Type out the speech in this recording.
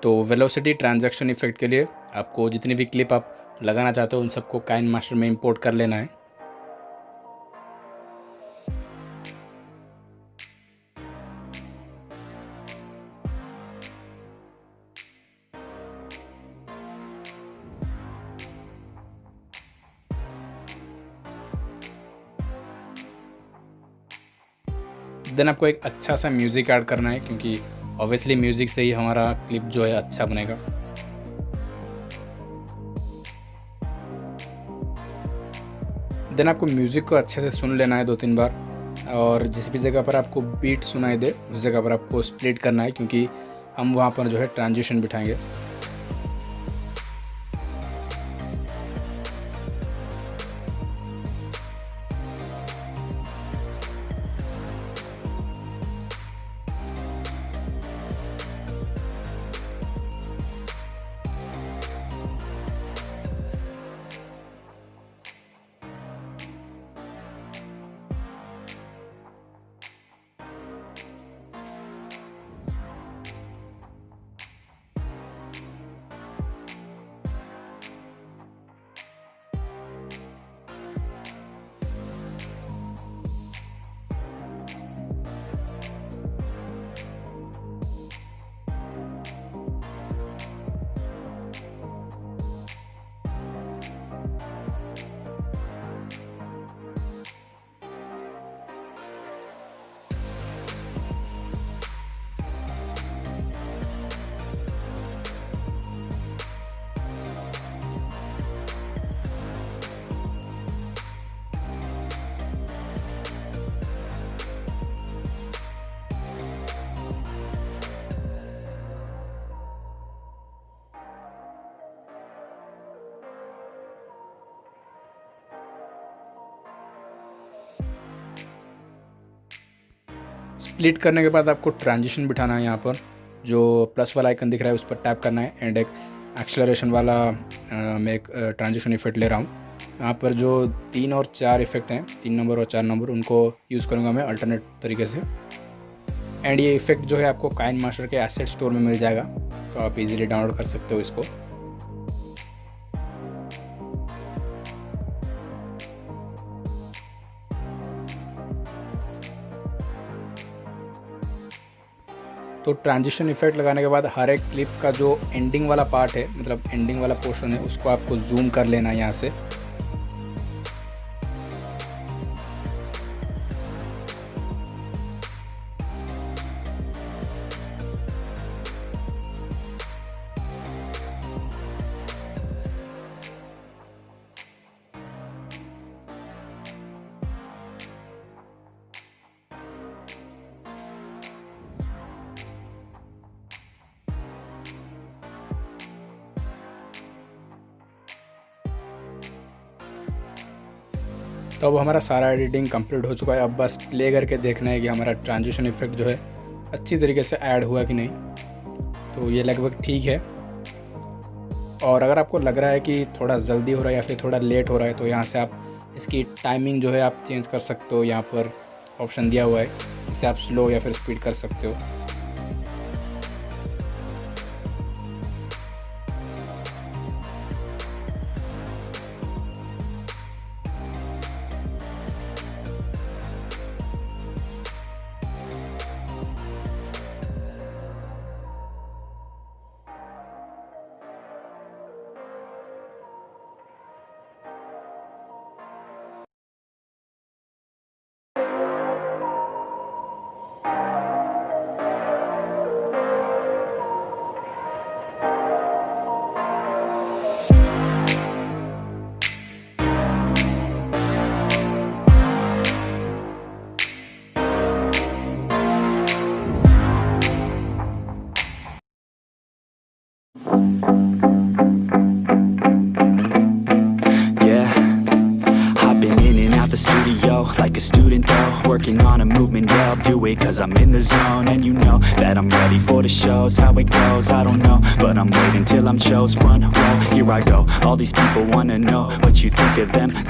तो velocity transaction effect के लिए आपको जितनी भी क्लिप आप लगाना चाहते हो उन सबको काइनमास्टर में इंपोर्ट कर लेना है। देन आपको एक अच्छा सा म्यूज़िक ऐड करना है, क्योंकि ऑब्वियसली म्यूज़िक से ही हमारा क्लिप जो है अच्छा बनेगा। देन आपको म्यूज़िक को अच्छे से सुन लेना है 2-3 बार, और जिस भी जगह पर आपको बीट सुनाई दे उस जगह पर आपको स्प्लिट करना है, क्योंकि हम वहाँ पर जो है ट्रांजिशन बिठाएंगे। स्प्लिट करने के बाद आपको ट्रांजिशन बिठाना है। यहाँ पर जो प्लस वाला आइकन दिख रहा है उस पर टैप करना है, एंड एक एक्सेलरेशन वाला मैं एक ट्रांजिशन इफेक्ट ले रहा हूँ। यहाँ पर जो 3 और 4 इफेक्ट हैं, 3 नंबर और 4 नंबर, उनको यूज़ करूँगा मैं अल्टरनेट तरीके से। एंड ये इफेक्ट जो है आपको काइनमास्टर के एसेट स्टोर में मिल जाएगा, तो आप इजीली डाउनलोड कर सकते हो इसको। तो ट्रांजिशन इफेक्ट लगाने के बाद हर एक क्लिप का जो एंडिंग वाला पार्ट है, मतलब एंडिंग वाला पोर्शन है, उसको आपको जूम कर लेना है यहाँ से। तो अब हमारा सारा एडिटिंग कंप्लीट हो चुका है। अब बस प्ले करके देखना है कि हमारा ट्रांजिशन इफेक्ट जो है अच्छी तरीके से ऐड हुआ कि नहीं। तो ये लगभग ठीक है। और अगर आपको लग रहा है कि थोड़ा जल्दी हो रहा है या फिर थोड़ा लेट हो रहा है, तो यहाँ से आप इसकी टाइमिंग जो है आप चेंज कर सकते हो। यहाँ पर ऑप्शन दिया हुआ है, इसे आप स्लो या फिर स्पीड कर सकते हो। Like a student though, working on a movement, yeah, I'll do it cause I'm in the zone. And you know that I'm ready for the shows. How it goes, I don't know, but I'm waiting till I'm chose. Front row, here I go. All these people wanna know what you think of them.